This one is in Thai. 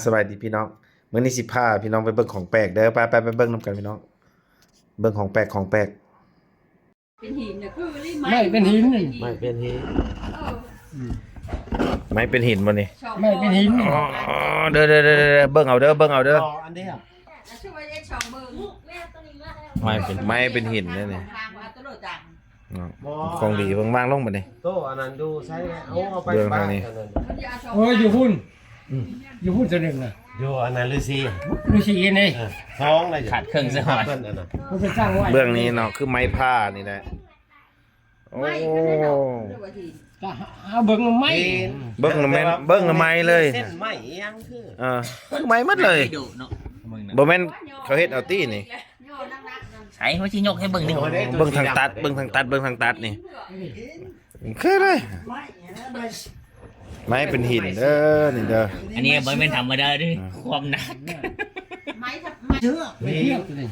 สบายดีพี่น้องมื้อนี้สิพาพี่น้องไปเบิ่งของแปลกเด้อไปเบิ่งนำกันพี่น้องเบิ่งของแปลกเป็นหินน่ะคือนี่ ไม่เป็นหินนี่ ไม่เป็นหิน เออ ไม่เป็นหินบ่นี่ ชอบ ไม่เป็นหิน อ๋อเด้อเบิ่งเอาเด้ออันนี้อ่ะ ช่วยได้ชอบเบิ่ง ไม่เป็นหินเด้อนี่ ทางว่าตลอดจัง ของดีเบิ่งวางลงบัดนี้ โตอันนั้นดูใช้เอาไป เรื่องทางนี้ มันจะเอาชอบ โอ้ยอยู่หุ่นอยู่หุ่นตัวหนึ่งน่ะ อยู่อันนั้นฤาษี ฤาษีนี่ ท้องอะไร ขาดเครื่องสะหอด เพิ่นอันนั้น มันเป็นสร้างไว้ เบื้องนี้เนาะคือไม้ผ้านี่แหละโอ้ ไม่ก็ได้ดอกเรียกว่าหิน ก็เอาเบิ่งมันไหม เบิ่งแม่นเบิ่งไม้เลย เส้นไหมยังคือ คือไม้หมดเลย ดุเนาะมึงน่ะ บ่แม่นเขาเฮ็ดเอาตี้นี่ ย่อนักๆนั่น ใช้หัวชิยกให้เบิ่งดิ เบิ่งทางตัดนี่คืออะไรไม้เป็นหินเด้อนี่เด้อ อันนี้บ่แม่นธรรมดาเด้ความหนัก ไม้ทับไม้ ไม่เที่ยวตัวนี้